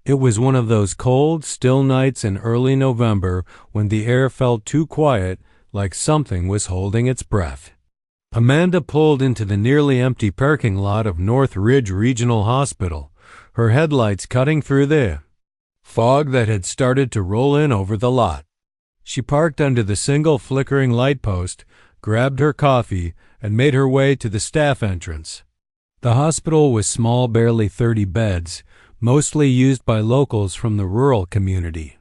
It was one of those cold, still nights in early November when the air felt too quiet, like something was holding its breath. Amanda pulled into the nearly empty parking lot of North Ridge Regional Hospital, her headlights cutting through the fog that had started to roll in over the lot. She parked under the single flickering light post, grabbed her coffee, and made her way to the staff entrance. The hospital was small, barely 30 beds, mostly used by locals from the rural community,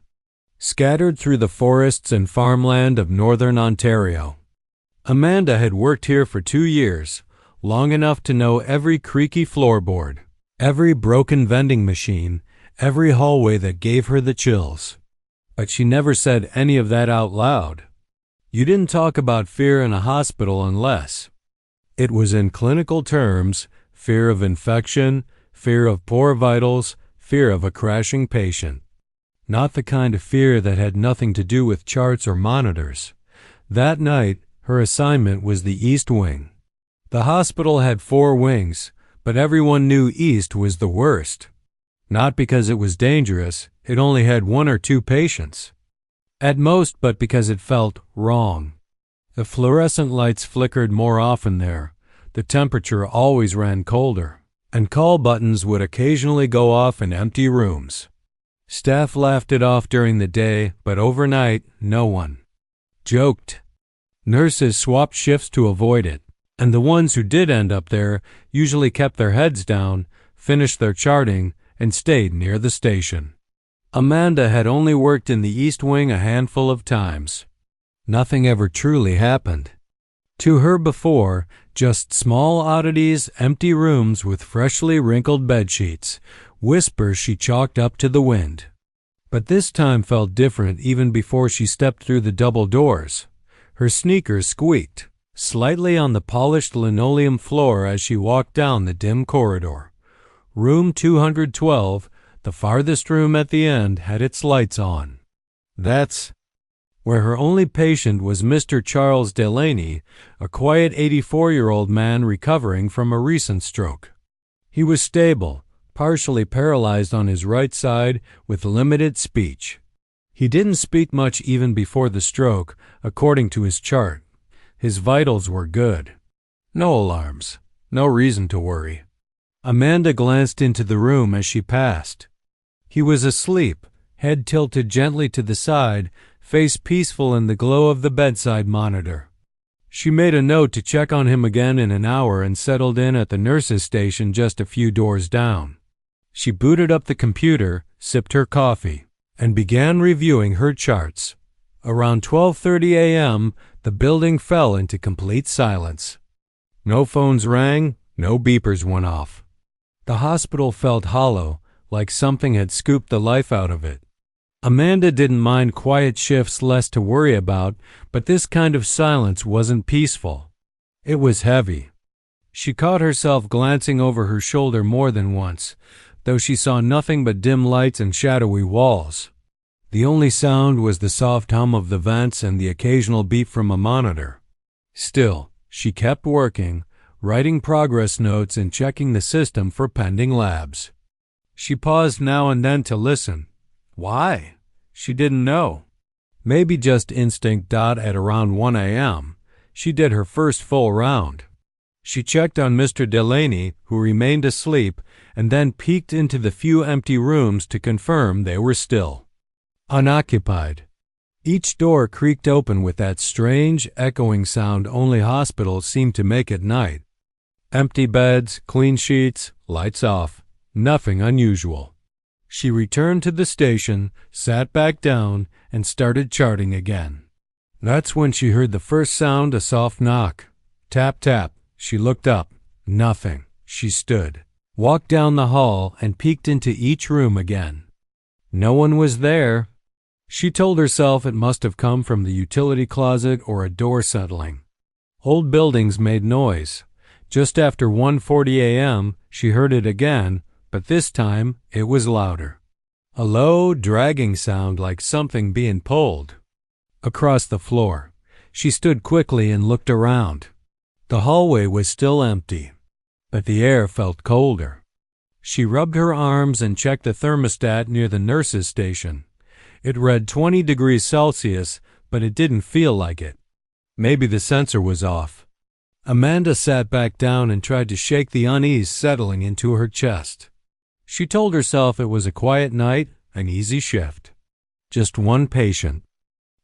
scattered through the forests and farmland of northern Ontario. Amanda had worked here for 2 years, long enough to know every creaky floorboard, every broken vending machine, every hallway that gave her the chills. But she never said any of that out loud. You didn't talk about fear in a hospital unless it was in clinical terms: fear of infection, fear of poor vitals, fear of a crashing patient. Not the kind of fear that had nothing to do with charts or monitors. That night, her assignment was the East Wing. The hospital had 4 wings, but everyone knew East was the worst. Not because it was dangerous, it only had 1 or 2 patients. At most, but because it felt wrong. The fluorescent lights flickered more often there. The temperature always ran colder, and call buttons would occasionally go off in empty rooms. Staff laughed it off during the day, but overnight, no one joked. Nurses swapped shifts to avoid it, and the ones who did end up there usually kept their heads down, finished their charting, and stayed near the station. Amanda had only worked in the East Wing a handful of times. Nothing ever truly happened. To her before, just small oddities, empty rooms with freshly wrinkled bedsheets, whispers she chalked up to the wind. But this time felt different even before she stepped through the double doors. Her sneakers squeaked slightly on the polished linoleum floor as she walked down the dim corridor. Room 212, the farthest room at the end, had its lights on. That's where her only patient was Mr. Charles Delaney, a quiet 84-year-old man recovering from a recent stroke. He was stable, partially paralyzed on his right side, with limited speech. He didn't speak much even before the stroke, according to his chart. His vitals were good. No alarms, no reason to worry. Amanda glanced into the room as she passed. He was asleep, head tilted gently to the side, face peaceful in the glow of the bedside monitor. She made a note to check on him again in an hour and settled in at the nurse's station just a few doors down. She booted up the computer, sipped her coffee, and began reviewing her charts. Around 12:30 a.m., the building fell into complete silence. No phones rang, no beepers went off. The hospital felt hollow, like something had scooped the life out of it. Amanda didn't mind quiet shifts less to worry about, but this kind of silence wasn't peaceful. It was heavy. She caught herself glancing over her shoulder more than once, though she saw nothing but dim lights and shadowy walls. The only sound was the soft hum of the vents and the occasional beep from a monitor. Still, she kept working, writing progress notes and checking the system for pending labs. She paused now and then to listen. Why? She didn't know. Maybe just instinct. At around 1 a.m., she did her first full round. She checked on Mr. Delaney, who remained asleep, and then peeked into the few empty rooms to confirm they were still unoccupied. Each door creaked open with that strange, echoing sound only hospitals seem to make at night. Empty beds, clean sheets, lights off. Nothing unusual. She returned to the station, sat back down, and started charting again. That's when she heard the first sound, a soft knock. Tap, tap. She looked up. Nothing. She stood, walked down the hall, and peeked into each room again. No one was there. She told herself it must have come from the utility closet or a door settling. Old buildings made noise. Just after 1:40 a.m., she heard it again, but this time it was louder. A low, dragging sound like something being pulled across the floor. She stood quickly and looked around. The hallway was still empty, but the air felt colder. She rubbed her arms and checked the thermostat near the nurse's station. It read 20 degrees Celsius, but it didn't feel like it. Maybe the sensor was off. Amanda sat back down and tried to shake the unease settling into her chest. She told herself it was a quiet night, an easy shift. Just one patient.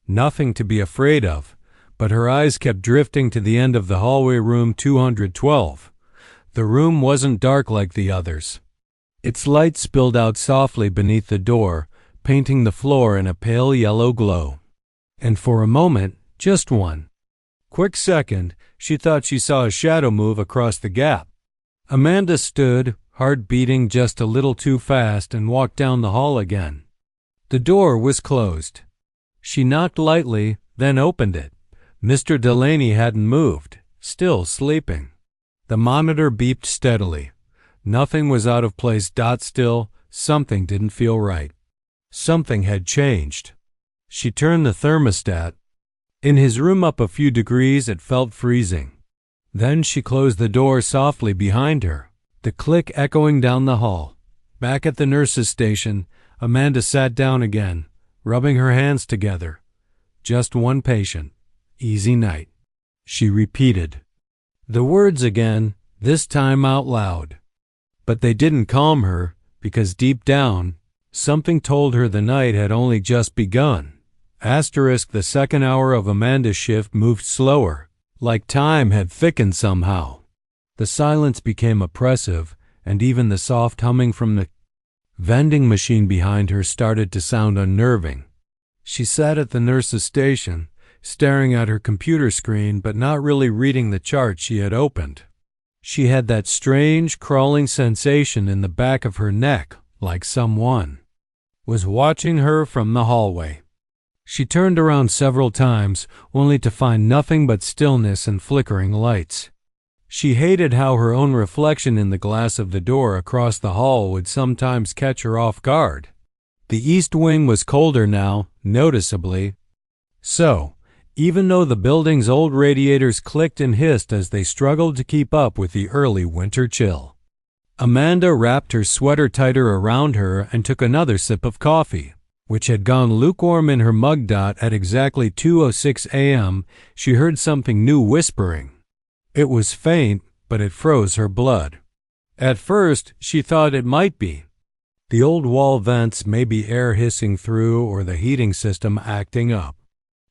Nothing to be afraid of, but her eyes kept drifting to the end of the hallway, room 212. The room wasn't dark like the others. Its light spilled out softly beneath the door, painting the floor in a pale yellow glow. And for a moment, just one quick second, she thought she saw a shadow move across the gap. Amanda stood, heart beating just a little too fast, and walked down the hall again. The door was closed. She knocked lightly, then opened it. Mr. Delaney hadn't moved, still sleeping. The monitor beeped steadily. Nothing was out of place. Still, something didn't feel right. Something had changed. She turned the thermostat. In his room up a few degrees, it felt freezing. Then she closed the door softly behind her, the click echoing down the hall. Back at the nurse's station, Amanda sat down again, rubbing her hands together. Just one patient. Easy night. She repeated the words again, this time out loud. But they didn't calm her, because deep down, something told her the night had only just begun. The second hour of Amanda's shift moved slower, like time had thickened somehow. The silence became oppressive, and even the soft humming from the vending machine behind her started to sound unnerving. She sat at the nurse's station, staring at her computer screen but not really reading the chart she had opened. She had that strange, crawling sensation in the back of her neck, like someone was watching her from the hallway. She turned around several times, only to find nothing but stillness and flickering lights. She hated how her own reflection in the glass of the door across the hall would sometimes catch her off guard. The east wing was colder now, noticeably. So, even though the building's old radiators clicked and hissed as they struggled to keep up with the early winter chill. Amanda wrapped her sweater tighter around her and took another sip of coffee, which had gone lukewarm in her mug. At exactly 2:06 a.m., she heard something new whispering. It was faint, but it froze her blood. At first, she thought it might be the old wall vents, maybe air hissing through or the heating system acting up.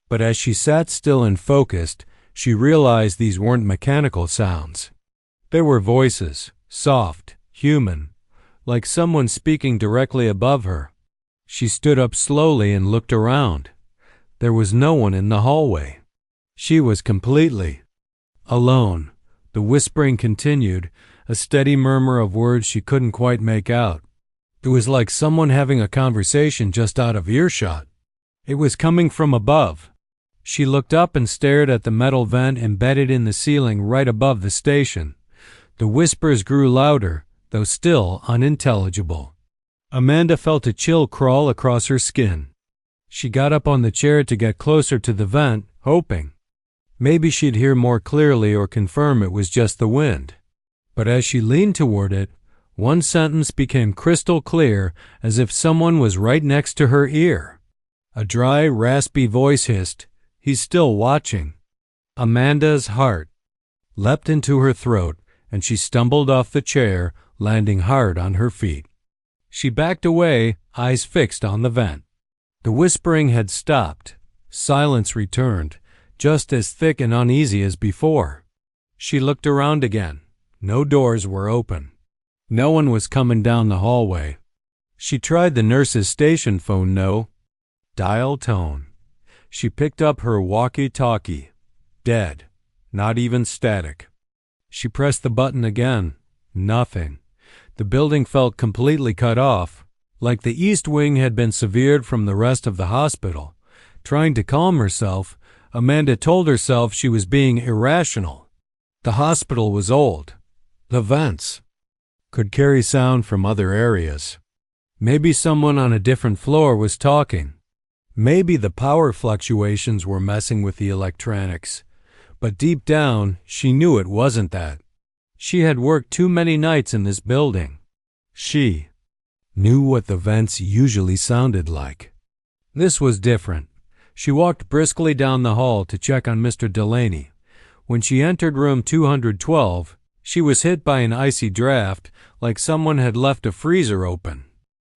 But as she sat still and focused, she realized these weren't mechanical sounds. They were voices, soft, human, like someone speaking directly above her. She stood up slowly and looked around. There was no one in the hallway. She was completely alone. The whispering continued, a steady murmur of words she couldn't quite make out. It was like someone having a conversation just out of earshot. It was coming from above. She looked up and stared at the metal vent embedded in the ceiling right above the station. The whispers grew louder, though still unintelligible. Amanda felt a chill crawl across her skin. She got up on the chair to get closer to the vent, hoping maybe she'd hear more clearly or confirm it was just the wind. But as she leaned toward it, one sentence became crystal clear, as if someone was right next to her ear. A dry, raspy voice hissed, "He's still watching." Amanda's heart leapt into her throat, and she stumbled off the chair, landing hard on her feet. She backed away, eyes fixed on the vent. The whispering had stopped. Silence returned, just as thick and uneasy as before. She looked around again. No doors were open. No one was coming down the hallway. She tried the nurse's station phone. No dial tone. She picked up her walkie-talkie. Dead. Not even static. She pressed the button again. Nothing. The building felt completely cut off, like the east wing had been severed from the rest of the hospital. Trying to calm herself, Amanda told herself she was being irrational. The hospital was old. The vents could carry sound from other areas. Maybe someone on a different floor was talking. Maybe the power fluctuations were messing with the electronics. But deep down, she knew it wasn't that. She had worked too many nights in this building. She knew what the vents usually sounded like. This was different. She walked briskly down the hall to check on Mr. Delaney. When she entered room 212, she was hit by an icy draft, like someone had left a freezer open.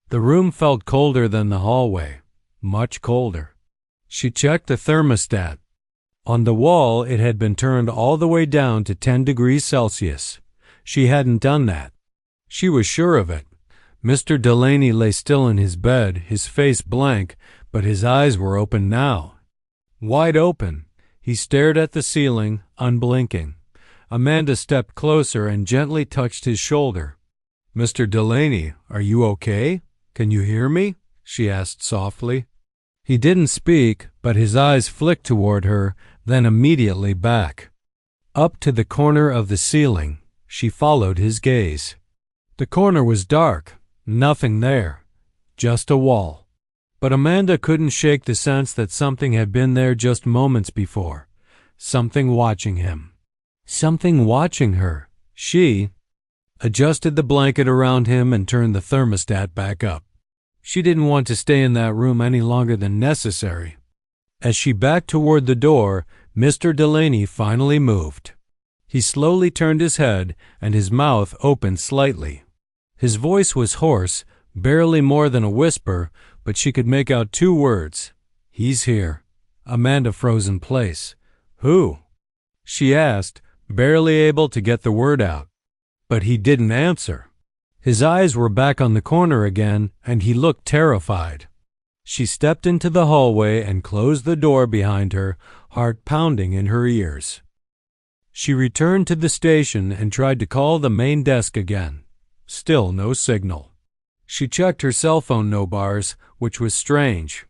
The room felt colder than the hallway, much colder. She checked the thermostat. On the wall, it had been turned all the way down to 10 degrees Celsius. She hadn't done that. She was sure of it. Mr. Delaney lay still in his bed, his face blank, but his eyes were open now. Wide open, he stared at the ceiling, unblinking. Amanda stepped closer and gently touched his shoulder. "Mr. Delaney, are you okay? Can you hear me?" she asked softly. He didn't speak, but his eyes flicked toward her, then immediately back. Up to the corner of the ceiling, she followed his gaze. The corner was dark, nothing there, just a wall. But Amanda couldn't shake the sense that something had been there just moments before. Something watching him. Something watching her. She adjusted the blanket around him and turned the thermostat back up. She didn't want to stay in that room any longer than necessary. As she backed toward the door, Mr. Delaney finally moved. He slowly turned his head, and his mouth opened slightly. His voice was hoarse, barely more than a whisper, but she could make out 2 words. "He's here." Amanda froze in place. "Who?" she asked, barely able to get the word out. But he didn't answer. His eyes were back on the corner again, and he looked terrified. She stepped into the hallway and closed the door behind her, heart pounding in her ears. She returned to the station and tried to call the main desk again. Still no signal. She checked her cell phone no bars, which was strange.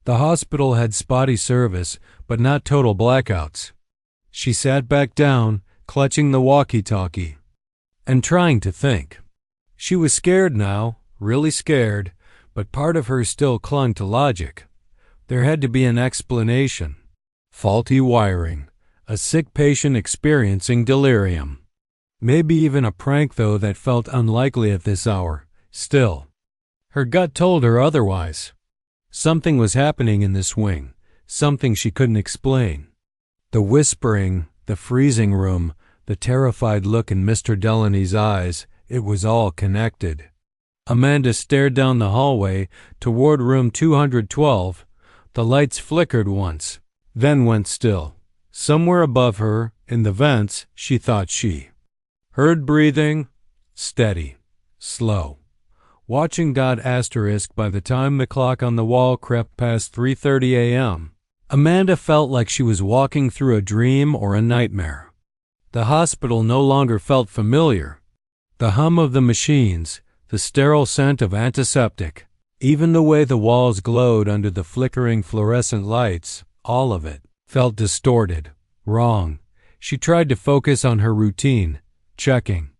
The hospital had spotty service, but not total blackouts. She sat back down, clutching the walkie-talkie, and trying to think. She was scared now, really scared, but part of her still clung to logic. There had to be an explanation. Faulty wiring. A sick patient experiencing delirium. Maybe even a prank, though that felt unlikely at this hour. Still, her gut told her otherwise. Something was happening in this wing, something she couldn't explain. The whispering, the freezing room, the terrified look in Mr. Delaney's eyes, it was all connected. Amanda stared down the hallway toward room 212. The lights flickered once, then went still. Somewhere above her, in the vents, she thought she heard breathing, steady, slow. Watching .* by the time the clock on the wall crept past 3:30 a.m., Amanda felt like she was walking through a dream or a nightmare. The hospital no longer felt familiar. The hum of the machines, the sterile scent of antiseptic, even the way the walls glowed under the flickering fluorescent lights, all of it felt distorted, wrong. She tried to focus on her routine, checking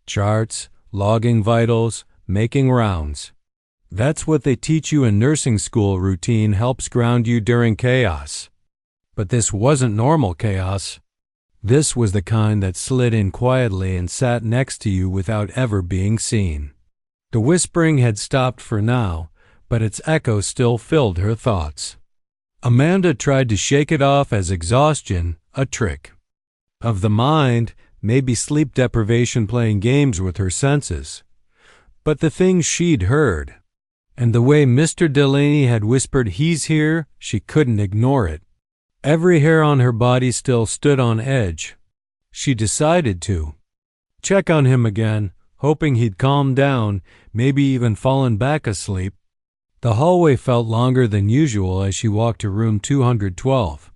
charts, logging vitals, making rounds. That's what they teach you in nursing school. Routine helps ground you during chaos. But this wasn't normal chaos. This was the kind that slid in quietly and sat next to you without ever being seen. The whispering had stopped for now, but its echo still filled her thoughts. Amanda tried to shake it off as exhaustion, a trick of the mind, maybe sleep deprivation playing games with her senses. But the things she'd heard, and the way Mr. Delaney had whispered, "He's here," she couldn't ignore it. Every hair on her body still stood on edge. She decided to check on him again, hoping he'd calmed down, maybe even fallen back asleep. The hallway felt longer than usual as she walked to room 212.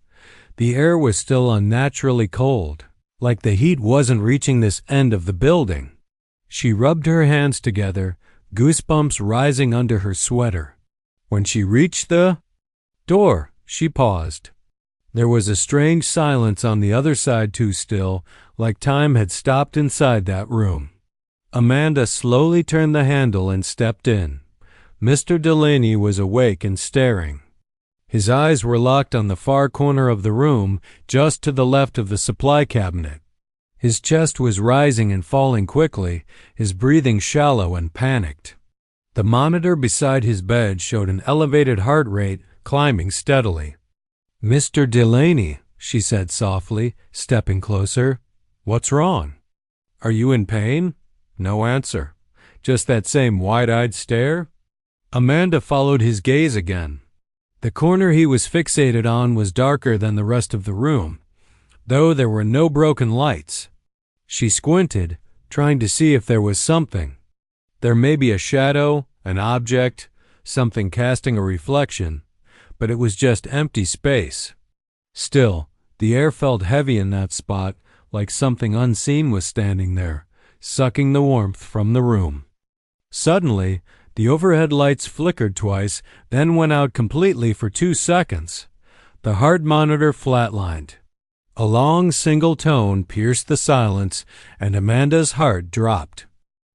The air was still unnaturally cold, like the heat wasn't reaching this end of the building. She rubbed her hands together, goosebumps rising under her sweater. When she reached the door, she paused. There was a strange silence on the other side too, still, like time had stopped inside that room. Amanda slowly turned the handle and stepped in. Mr. Delaney was awake and staring. His eyes were locked on the far corner of the room, just to the left of the supply cabinet. His chest was rising and falling quickly, his breathing shallow and panicked. The monitor beside his bed showed an elevated heart rate climbing steadily. "Mr. Delaney," she said softly, stepping closer. "What's wrong? Are you in pain?" No answer. Just that same wide-eyed stare. Amanda followed his gaze again. The corner he was fixated on was darker than the rest of the room, though there were no broken lights. She squinted, trying to see if there was something. There may be a shadow, an object, something casting a reflection, but it was just empty space. Still, the air felt heavy in that spot, like something unseen was standing there, sucking the warmth from the room. Suddenly, the overhead lights flickered twice, then went out completely for 2 seconds. The heart monitor flatlined. A long single tone pierced the silence, and Amanda's heart dropped.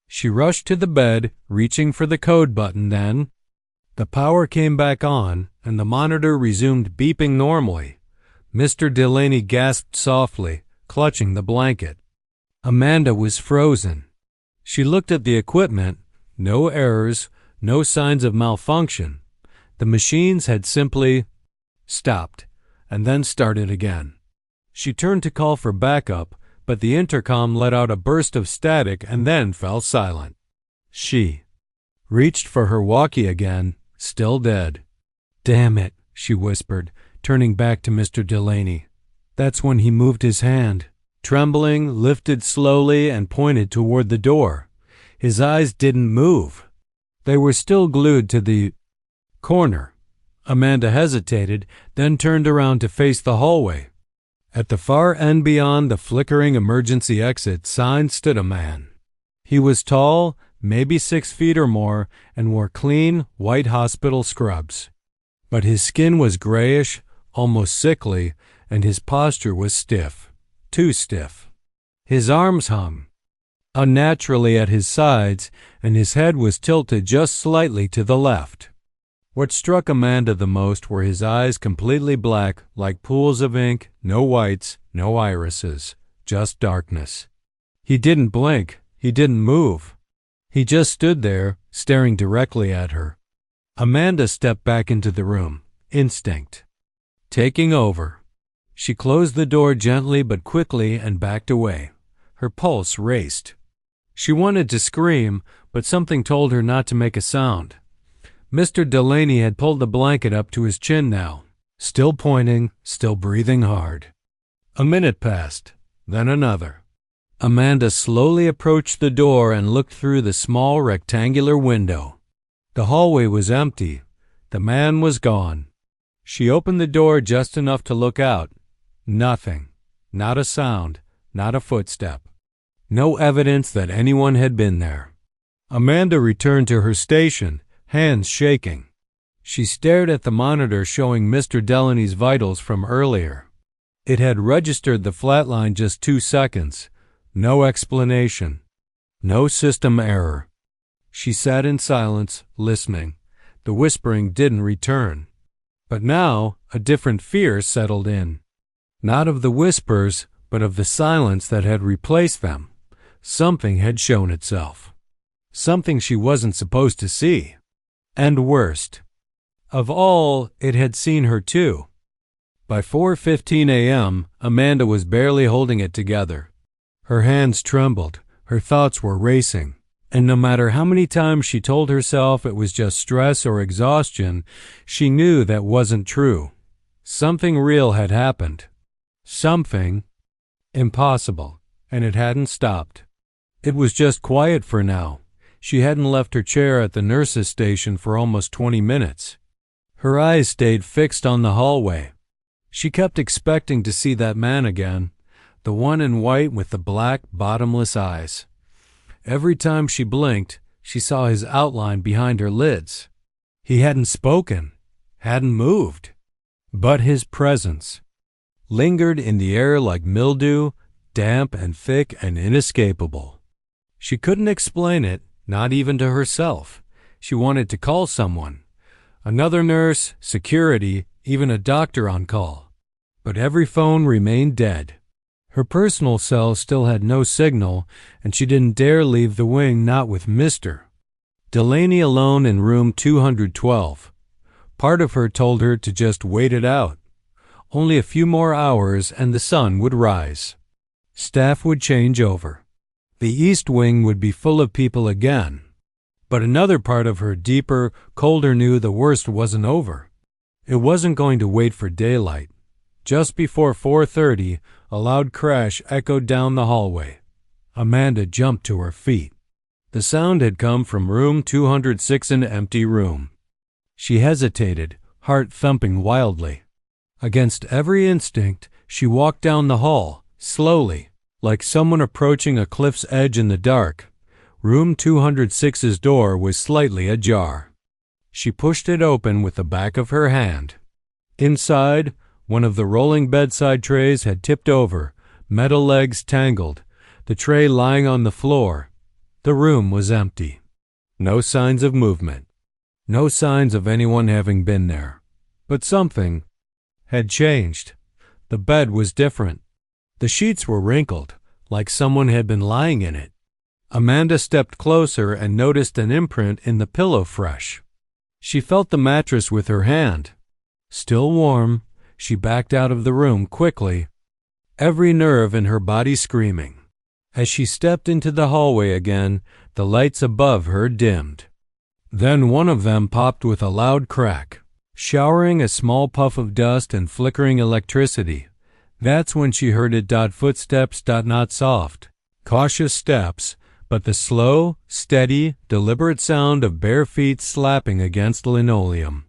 She rushed to the bed, reaching for the code button then. The power came back on, and the monitor resumed beeping normally. Mr. Delaney gasped softly, clutching the blanket. Amanda was frozen. She looked at the equipment. No errors, no signs of malfunction. The machines had simply stopped, and then started again. She turned to call for backup, but the intercom let out a burst of static and then fell silent. She reached for her walkie again, still dead. "Damn it," she whispered, turning back to Mr. Delaney. That's when he moved his hand, trembling, lifted slowly, and pointed toward the door. His eyes didn't move. They were still glued to the corner. Amanda hesitated, then turned around to face the hallway. At the far end beyond the flickering emergency exit sign stood a man. He was tall, maybe 6 feet or more, and wore clean, white hospital scrubs. But his skin was grayish, almost sickly, and his posture was stiff, too stiff. His arms hung unnaturally at his sides, and his head was tilted just slightly to the left. What struck Amanda the most were his eyes, completely black, like pools of ink, no whites, no irises, just darkness. He didn't blink, he didn't move. He just stood there, staring directly at her. Amanda stepped back into the room, instinct taking over. She closed the door gently but quickly and backed away. Her pulse raced. She wanted to scream, but something told her not to make a sound. Mr. Delaney had pulled the blanket up to his chin now, still pointing, still breathing hard. A minute passed, then another. Amanda slowly approached the door and looked through the small rectangular window. The hallway was empty. The man was gone. She opened the door just enough to look out. Nothing. Not a sound, not a footstep. No evidence that anyone had been there. Amanda returned to her station, hands shaking. She stared at the monitor showing Mr. Delaney's vitals from earlier. It had registered the flatline just 2 seconds. No explanation. No system error. She sat in silence, listening. The whispering didn't return. But now a different fear settled in. Not of the whispers, but of the silence that had replaced them. Something had shown itself. Something she wasn't supposed to see. And worst of all, it had seen her too. By 4:15 a.m., Amanda was barely holding it together. Her hands trembled, her thoughts were racing, and no matter how many times she told herself it was just stress or exhaustion, she knew that wasn't true. Something real had happened. Something impossible, and it hadn't stopped. It was just quiet for now. She hadn't left her chair at the nurse's station for almost 20 minutes. Her eyes stayed fixed on the hallway. She kept expecting to see that man again, the one in white with the black, bottomless eyes. Every time she blinked, she saw his outline behind her lids. He hadn't spoken, hadn't moved, but his presence lingered in the air like mildew, damp and thick and inescapable. She couldn't explain it, not even to herself. She wanted to call someone. Another nurse, security, even a doctor on call. But every phone remained dead. Her personal cell still had no signal, and she didn't dare leave the wing, not with Mr. Delaney alone in room 212. Part of her told her to just wait it out. Only a few more hours and the sun would rise. Staff would change over. The East Wing would be full of people again. But another part of her, deeper, colder, knew the worst wasn't over. It wasn't going to wait for daylight. Just before 4:30, a loud crash echoed down the hallway. Amanda jumped to her feet. The sound had come from room 206, an empty room. She hesitated, heart thumping wildly. Against every instinct, she walked down the hall, slowly, like someone approaching a cliff's edge in the dark. Room 206's door was slightly ajar. She pushed it open with the back of her hand. Inside, one of the rolling bedside trays had tipped over, metal legs tangled, the tray lying on the floor. The room was empty. No signs of movement. No signs of anyone having been there. But something had changed. The bed was different. The sheets were wrinkled, like someone had been lying in it. Amanda stepped closer and noticed an imprint in the pillow fresh. She felt the mattress with her hand. Still warm, she backed out of the room quickly, every nerve in her body screaming. As she stepped into the hallway again, the lights above her dimmed. Then one of them popped with a loud crack, showering a small puff of dust and flickering electricity. That's when she heard it. Footsteps, not soft, cautious steps, but the slow, steady, deliberate sound of bare feet slapping against linoleum.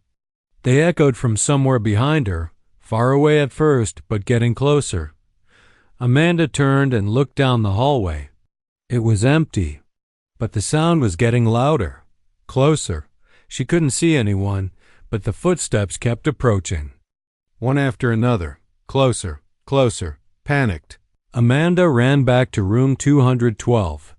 They echoed from somewhere behind her, far away at first, but getting closer. Amanda turned and looked down the hallway. It was empty, but the sound was getting louder, closer. She couldn't see anyone, but the footsteps kept approaching. One after another, closer, closer, panicked. Amanda ran back to room 212.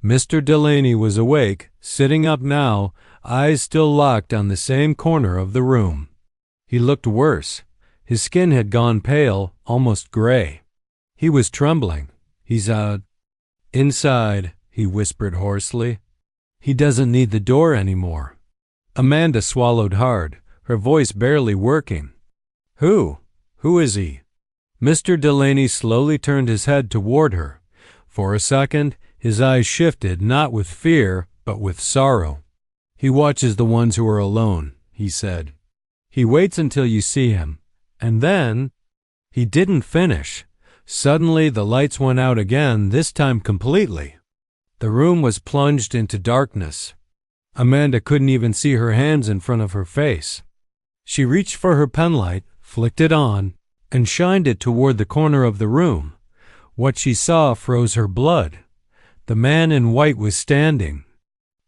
Mr. Delaney was awake, sitting up now, eyes still locked on the same corner of the room. He looked worse. His skin had gone pale, almost gray. He was trembling. He's inside, he whispered hoarsely. He doesn't need the door anymore. Amanda swallowed hard, her voice barely working. Who is he? Mr. Delaney slowly turned his head toward her. For a second, his eyes shifted, not with fear, but with sorrow. He watches the ones who are alone, he said. He waits until you see him. And then, he didn't finish. Suddenly the lights went out again, this time completely. The room was plunged into darkness. Amanda couldn't even see her hands in front of her face. She reached for her penlight, flicked it on, and shined it toward the corner of the room. What she saw froze her blood. The man in white was standing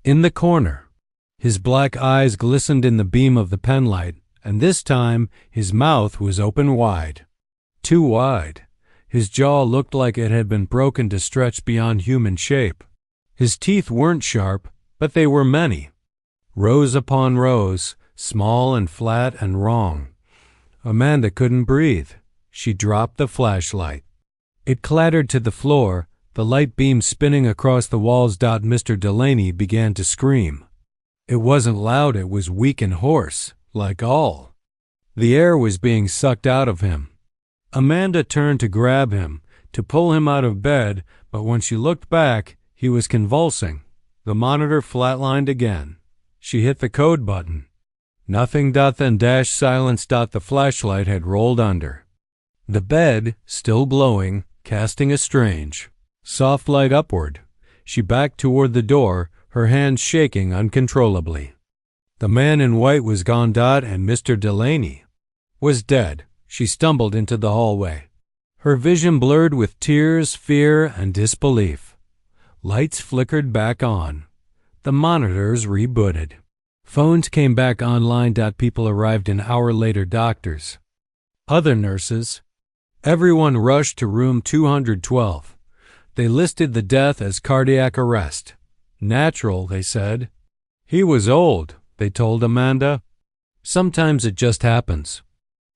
in the corner. His black eyes glistened in the beam of the penlight, and this time his mouth was open wide. Too wide. His jaw looked like it had been broken to stretch beyond human shape. His teeth weren't sharp, but they were many. Rows upon rows, small and flat and wrong. Amanda couldn't breathe. She dropped the flashlight. It clattered to the floor, the light beam spinning across the walls. Mr. Delaney began to scream. It wasn't loud, it was weak and hoarse, like all. The air was being sucked out of him. Amanda turned to grab him, to pull him out of bed, but when she looked back, he was convulsing. The monitor flatlined again. She hit the code button. Nothing. Then silence. The flashlight had rolled under. The bed, still glowing, casting a strange, soft light upward. She backed toward the door, her hands shaking uncontrollably. The man in white was gone. And Mr. Delaney was dead. She stumbled into the hallway. Her vision blurred with tears, fear, and disbelief. Lights flickered back on. The monitors rebooted. Phones came back online. People arrived an hour later. Doctors, other nurses. Everyone rushed to room 212. They listed the death as cardiac arrest. Natural, they said. He was old, they told Amanda. Sometimes it just happens.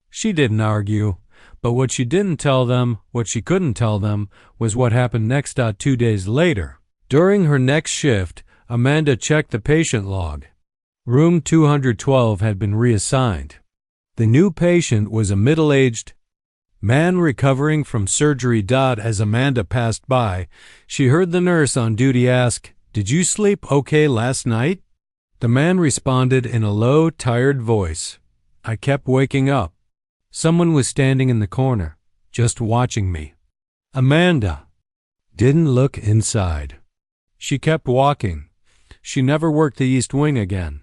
She didn't argue, But what she didn't tell them, what she couldn't tell them, was what happened next. 2 days later, during her next shift, Amanda checked the patient log. Room 212 had been reassigned. The new patient was a middle-aged man recovering from surgery. As Amanda passed by, she heard the nurse on duty ask, "Did you sleep okay last night?" The man responded in a low, tired voice, "I kept waking up. Someone was standing in the corner, just watching me." Amanda didn't look inside. She kept walking. She never worked the East Wing again.